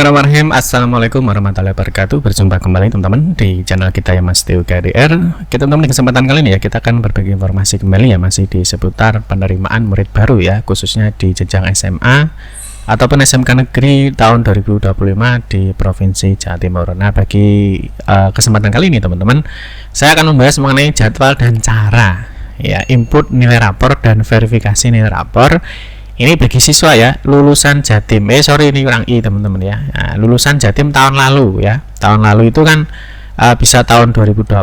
Bismillahirrahmanirrahim. Assalamualaikum warahmatullahi wabarakatuh. Berjumpa kembali teman-teman di channel kita ya Mas Teo KDR. Teman-teman, di kesempatan kali ini ya kita akan berbagi informasi kembali ya masih di seputar penerimaan murid baru ya, khususnya di jenjang SMA ataupun SMK Negeri tahun 2025 di Provinsi Jawa Timur. Nah, bagi kesempatan kali ini teman-teman, saya akan membahas mengenai jadwal dan cara ya input nilai rapor dan verifikasi nilai rapor. Ini bagi siswa ya lulusan Jatim. Ini kurang I teman-teman ya. Nah, lulusan Jatim tahun lalu ya. Tahun lalu itu kan bisa tahun 2024,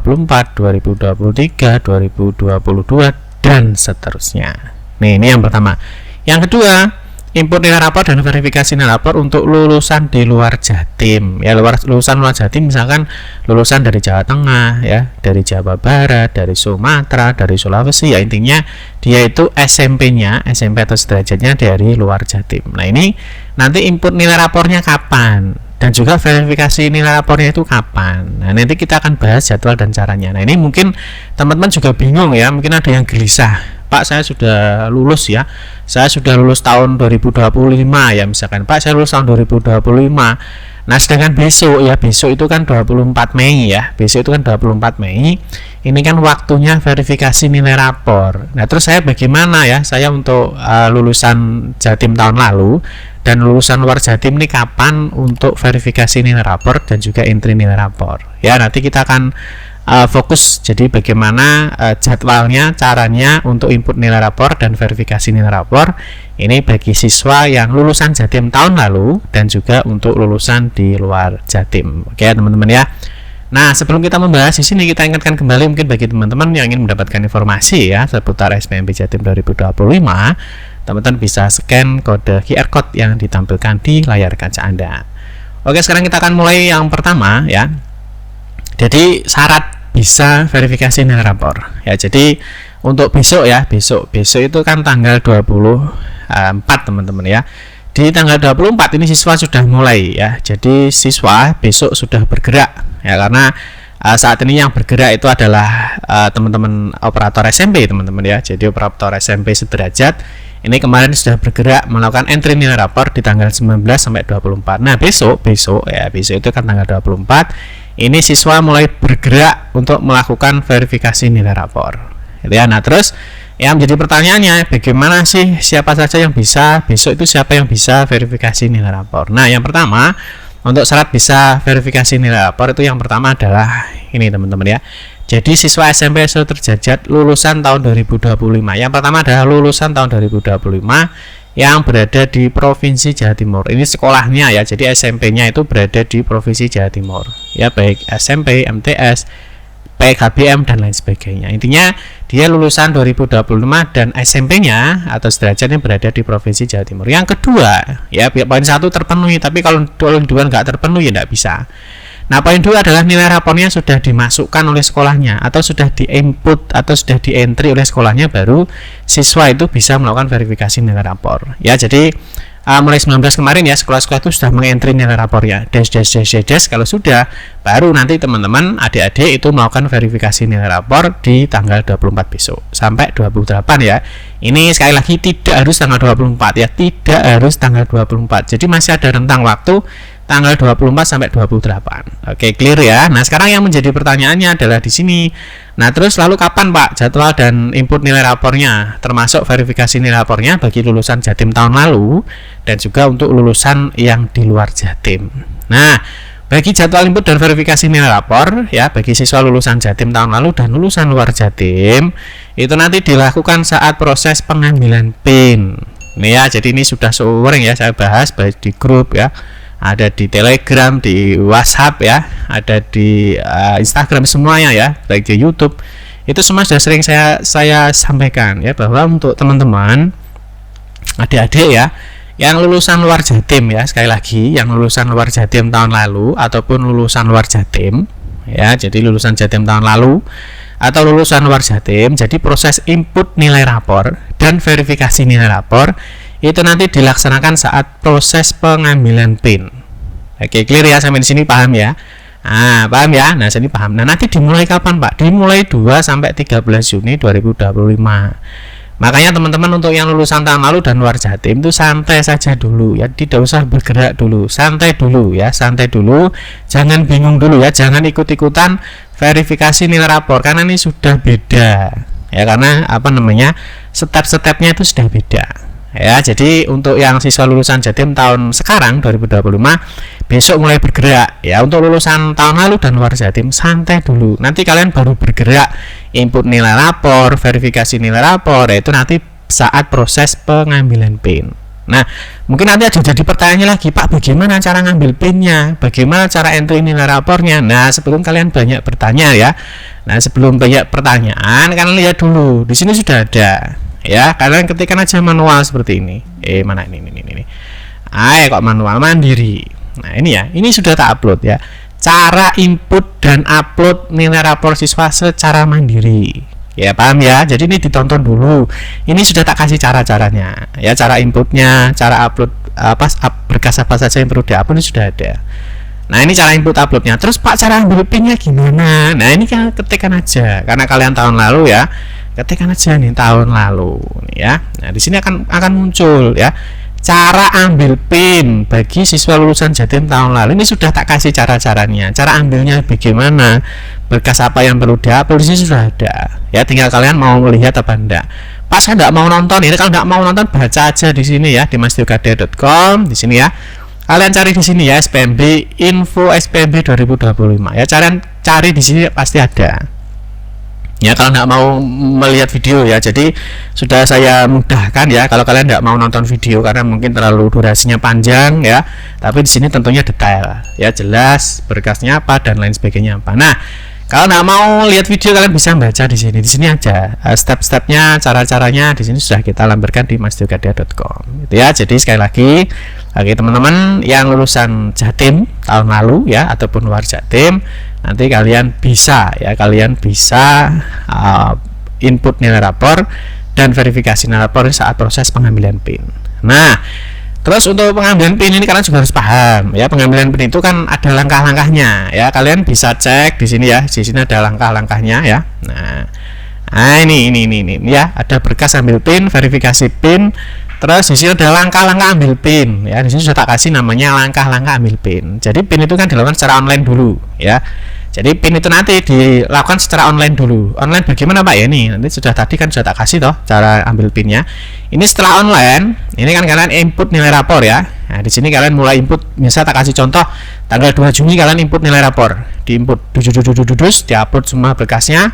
2023, 2022 dan seterusnya. Nih, ini yang pertama. Yang kedua, input nilai rapor dan verifikasi nilai rapor untuk lulusan di luar Jatim ya. Lulusan luar Jatim misalkan lulusan dari Jawa Tengah ya, dari Jawa Barat, dari Sumatera, dari Sulawesi ya, intinya dia itu SMP atau sederajatnya dari luar Jatim. Nah, ini nanti input nilai rapornya kapan dan juga verifikasi nilai rapornya itu kapan. Nah, nanti kita akan bahas jadwal dan caranya. Nah, ini mungkin teman-teman juga bingung ya, mungkin ada yang gelisah. Pak, saya sudah lulus ya, saya sudah lulus tahun 2025 ya, misalkan Pak saya lulus tahun 2025. Nah, sedangkan besok itu kan 24 Mei ya, besok itu kan 24 Mei, ini kan waktunya verifikasi nilai rapor. Nah, terus saya bagaimana ya, saya untuk lulusan Jatim tahun lalu dan lulusan luar Jatim ini kapan untuk verifikasi nilai rapor dan juga entry nilai rapor ya. Nanti kita akan fokus jadi bagaimana jadwalnya, caranya untuk input nilai rapor dan verifikasi nilai rapor ini bagi siswa yang lulusan Jatim tahun lalu dan juga untuk lulusan di luar Jatim. Oke teman-teman ya. Nah, sebelum kita membahas di sini, kita ingatkan kembali mungkin bagi teman-teman yang ingin mendapatkan informasi ya seputar SBMP Jatim 2025, teman-teman bisa scan kode QR code yang ditampilkan di layar kaca Anda. Oke, sekarang kita akan mulai yang pertama ya. Jadi syarat bisa verifikasi nilai rapor ya. Jadi untuk besok ya, besok itu kan tanggal 24 teman-teman ya. Di tanggal 24 ini siswa sudah mulai ya. Jadi siswa besok sudah bergerak ya, karena saat ini yang bergerak itu adalah teman-teman operator SMP teman-teman ya. Jadi operator SMP sederajat ini kemarin sudah bergerak melakukan entry nilai rapor di tanggal 19 sampai 24. Nah, besok itu kan tanggal 24. Ini siswa mulai bergerak untuk melakukan verifikasi nilai rapor. Gitu ya. Nah, terus yang menjadi pertanyaannya, bagaimana sih siapa saja yang bisa besok itu, siapa yang bisa verifikasi nilai rapor? Nah, yang pertama, untuk syarat bisa verifikasi nilai rapor itu yang pertama adalah ini teman-teman ya. Jadi siswa SMP sederajat lulusan tahun 2025. Yang pertama adalah lulusan tahun 2025 yang berada di Provinsi Jawa Timur. Ini sekolahnya ya. Jadi SMP-nya itu berada di Provinsi Jawa Timur. Ya, baik SMP, MTS, PKBM dan lain sebagainya. Intinya dia lulusan 2025 dan SMP-nya atau sederajatnya berada di Provinsi Jawa Timur. Yang kedua, ya poin 1 terpenuhi, tapi kalau poin 2 nggak terpenuhi ya nggak bisa. Nah, poin 2 adalah nilai rapornya sudah dimasukkan oleh sekolahnya atau sudah di-input atau sudah di-entry oleh sekolahnya, baru siswa itu bisa melakukan verifikasi nilai rapor. Ya, jadi mulai 19 kemarin ya, sekolah-sekolah itu sudah mengentry nilai rapornya. Kalau sudah, baru nanti teman-teman adik-adik itu melakukan verifikasi nilai rapor di tanggal 24 besok sampai 28 ya. Ini sekali lagi tidak harus tanggal 24 ya, tidak harus tanggal 24. Jadi masih ada rentang waktu tanggal 24 sampai 28. Oke, clear ya. Nah, sekarang yang menjadi pertanyaannya adalah di sini. Nah, terus lalu kapan Pak jadwal dan input nilai rapornya, termasuk verifikasi nilai rapornya bagi lulusan Jatim tahun lalu dan juga untuk lulusan yang di luar Jatim. Nah, bagi jadwal input dan verifikasi nilai rapor ya bagi siswa lulusan Jatim tahun lalu dan lulusan luar Jatim itu nanti dilakukan saat proses pengambilan PIN. Nih ya, jadi ini sudah sering ya saya bahas baik di grup ya, ada di Telegram, di WhatsApp ya, ada di Instagram semuanya ya, baik di YouTube. Itu semua sudah sering saya sampaikan ya, bahwa untuk teman-teman adik-adik ya yang lulusan luar Jatim ya, sekali lagi yang lulusan luar Jatim tahun lalu ataupun lulusan luar Jatim ya, jadi lulusan Jatim tahun lalu atau lulusan luar Jatim, jadi proses input nilai rapor dan verifikasi nilai rapor itu nanti dilaksanakan saat proses pengambilan PIN. Oke, clear ya, sampai di sini paham ya? Nah, paham ya? Nah, sini paham. Nah, nanti dimulai kapan Pak? Dimulai 2 sampai 13 Juni 2025. Makanya teman-teman untuk yang lulusan tahun lalu dan luar Jatim itu santai saja dulu ya, tidak usah bergerak dulu, santai dulu ya, santai dulu, jangan bingung dulu ya, jangan ikut-ikutan verifikasi nilai rapor karena ini sudah beda ya, karena apa namanya, step-stepnya itu sudah beda ya. Jadi untuk yang siswa lulusan Jatim tahun sekarang 2025 besok mulai bergerak ya. Untuk lulusan tahun lalu dan luar Jatim santai dulu, nanti kalian baru bergerak input nilai rapor, verifikasi nilai rapor, yaitu nanti saat proses pengambilan PIN. Nah, mungkin nanti ada jadi pertanyaan lagi, Pak, bagaimana cara ngambil PIN-nya? Bagaimana cara entry nilai rapornya? Nah, sebelum kalian banyak bertanya ya. Nah, sebelum banyak pertanyaan, kalian lihat dulu. Di sini sudah ada ya. Kalian ketikkan aja manual seperti ini. Mana ini. Kok manual mandiri. Nah, ini ya. Ini sudah tak upload ya. Cara input dan upload nilai rapor siswa secara mandiri. Ya, paham ya? Jadi ini ditonton dulu. Ini sudah tak kasih cara-caranya. Ya, cara inputnya, cara upload berkas apa saja yang perlu diupload ini sudah ada. Nah, ini cara input uploadnya. Terus Pak, cara ambil PIN-nya gimana? Nah, ini kan ketikkan aja. Karena kalian tahun lalu ya. Ketikkan aja nih tahun lalu ya. Nah, di sini akan muncul ya. Cara ambil PIN bagi siswa lulusan Jatim tahun lalu ini sudah tak kasih cara-caranya. Cara ambilnya bagaimana, berkas apa yang perlu diupload di sini sudah ada. Ya, tinggal kalian mau melihat apa enggak. Pas saya enggak mau nonton ini, kalau enggak mau nonton baca aja di sini ya, di mastiukade.com di sini ya. Kalian cari di sini ya, SPMB info SPMB 2025 ya. Cari di sini pasti ada. Ya, kalau nggak mau melihat video ya, jadi sudah saya mudahkan ya. Kalau kalian nggak mau nonton video karena mungkin terlalu durasinya panjang ya, tapi di sini tentunya detail ya, jelas berkasnya apa dan lain sebagainya apa. Nah, kalau nggak mau lihat video kalian bisa baca di sini. Di sini aja step-stepnya, cara-caranya di sini sudah kita lamparkan di mastiukade.com. Gitu ya. Jadi sekali lagi bagi teman-teman yang lulusan Jatim tahun lalu ya ataupun luar Jatim, nanti kalian bisa ya, input nilai rapor dan verifikasi nilai rapor saat proses pengambilan PIN. Nah, terus untuk pengambilan PIN ini kalian juga harus paham ya, pengambilan PIN itu kan ada langkah-langkahnya ya. Kalian bisa cek di sini ya, di sini ada langkah-langkahnya ya. Nah, ini ya, ada berkas ambil PIN, verifikasi PIN. Terus di sini ada langkah-langkah ambil PIN ya. Di sini sudah tak kasih namanya langkah-langkah ambil PIN. Jadi PIN itu kan dilakukan secara online dulu ya. Jadi PIN itu nanti dilakukan secara online dulu. Online bagaimana Pak ya? Ini nanti tadi kan sudah tak kasih toh cara ambil PIN-nya. Ini setelah online, ini kan kalian input nilai rapor ya. Nah, di sini kalian mulai input, misal tak kasih contoh tanggal 2 Juni kalian input nilai rapor. Diinput diupload semua berkasnya.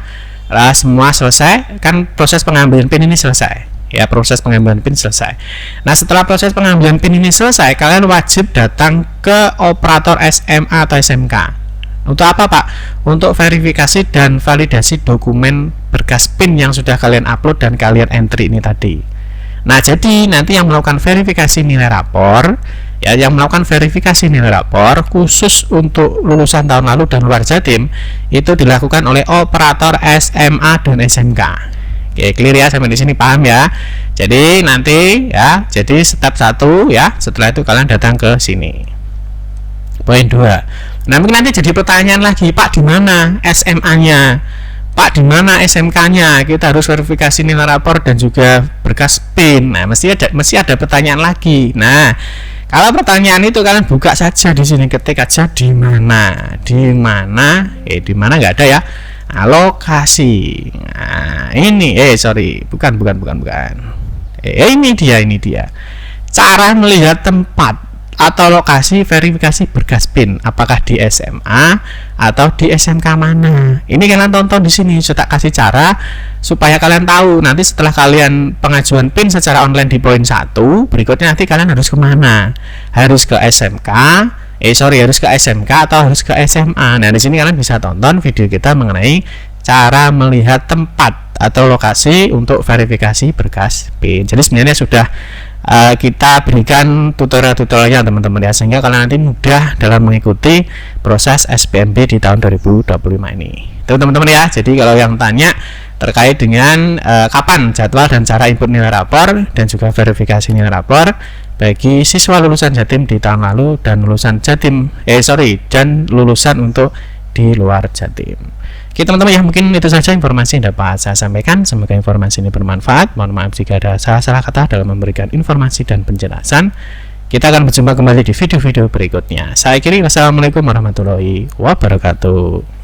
Lah semua selesai, kan proses pengambilan PIN ini selesai. Ya, proses pengambilan PIN selesai. Nah, setelah proses pengambilan PIN ini selesai, kalian wajib datang ke operator SMA atau SMK. Untuk apa Pak? Untuk verifikasi dan validasi dokumen berkas PIN yang sudah kalian upload dan kalian entry ini tadi. Nah, jadi nanti yang melakukan verifikasi nilai rapor ya, yang melakukan verifikasi nilai rapor khusus untuk lulusan tahun lalu dan luar Jatim itu dilakukan oleh operator SMA dan SMK. Oke, clear ya sampai di sini, paham ya. Jadi nanti ya, jadi step 1 ya, setelah itu kalian datang ke sini. Poin 2. Nah, mungkin nanti jadi pertanyaan lagi, Pak, di mana SMA-nya? Pak, di mana SMK-nya? Kita harus verifikasi nilai rapor dan juga berkas PIN. Nah, mesti ada pertanyaan lagi. Nah, kalau pertanyaan itu kalian buka saja di sini, ketik aja di mana. Di mana nggak ada ya. Lokasi. Nah, ini bukan. Ini dia. Cara melihat tempat atau lokasi verifikasi berkas PIN, apakah di SMA atau di SMK mana. Ini kalian tonton di sini, saya tak kasih cara supaya kalian tahu nanti setelah kalian pengajuan PIN secara online di poin 1, berikutnya nanti kalian harus kemana? Harus ke SMK, harus ke SMK atau harus ke SMA. Nah, di sini kalian bisa tonton video kita mengenai cara melihat tempat atau lokasi untuk verifikasi berkas PIN. Jadi sebenarnya sudah kita berikan tutorial-tutorialnya teman-teman ya, sehingga kalian nanti mudah dalam mengikuti proses SPMB di tahun 2025 ini. Itu teman-teman ya. Jadi kalau yang tanya terkait dengan kapan jadwal dan cara input nilai rapor dan juga verifikasi nilai rapor bagi siswa lulusan Jatim di tahun lalu dan lulusan Jatim dan lulusan untuk di luar Jatim. Oke teman-teman ya, mungkin itu saja informasi yang dapat saya sampaikan. Semoga informasi ini bermanfaat. Mohon maaf jika ada salah-salah kata dalam memberikan informasi dan penjelasan. Kita akan berjumpa kembali di video-video berikutnya. Saya akhiri, wassalamualaikum warahmatullahi wabarakatuh.